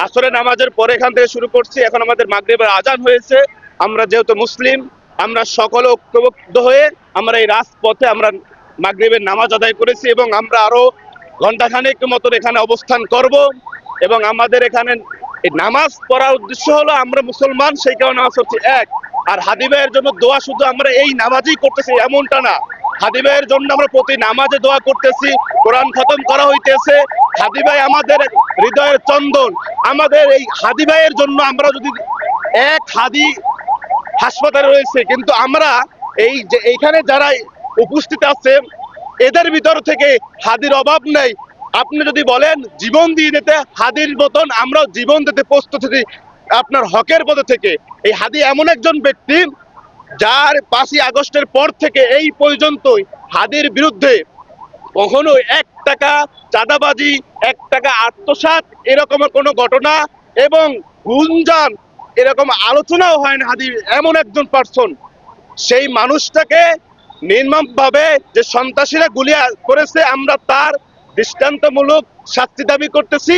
আসরের নামাজের পরে এখান থেকে শুরু করছি। এখন আমাদের মাগরিবের আজান হয়েছে। আমরা যেহেতু মুসলিম, আমরা সকলে ঐক্যবদ্ধ হয়ে আমরা এই রাজপথে আমরা মাগরিবের নামাজ আদায় করেছি এবং আমরা আরো ঘন্টাখানেক মতন এখানে অবস্থান করব। এবং আমাদের এখানে এই নামাজ পড়ার উদ্দেশ্য হলো আমরা মুসলমান, সেই কারণে নামাজ পড়ছি এক। আর হাদি ভাইয়ের জন্য দোয়া শুধু আমরা এই নামাজই করতেছি এমনটা না। হাদি ভাইয়ের জন্য আমরা প্রতি নামাজে দোয়া করতেছি, কোরআন খতম করা হইতেছে। হাদি ভাই আমাদের হৃদয়ের চন্দন। আমাদের এই হাদি ভাইয়ের জন্য আমরা যদি এক হাদি হাসপাতালে রয়েছে, কিন্তু আমরা এই যে এইখানে যারা উপস্থিত আছে এদের ভিতর থেকে হাদির অভাব নেই। আপনি যদি বলেন জীবন দিয়ে দিতে, হাদির মতন আমরা জীবন দিতে প্রস্তুত আছি আপনার হকের পথে থেকে। এই হাদি এমন একজন ব্যক্তি যার 5ই আগস্টের পর থেকে এই পর্যন্তই হাদির বিরুদ্ধে কখনো 1 টাকা চাঁদাবাজি, 1 টাকা আত্মসাৎ এরকম কোনো ঘটনা এবং গুঞ্জন এরকম আলোচনাও হয় না। হাদি এমন একজন পার্সন, সেই মানুষটাকে নির্মমভাবে যে সন্ত্রাসীরা গুলি করেছে আমরা তার দৃষ্টান্তমূলক শাস্তি দাবি করতেছি।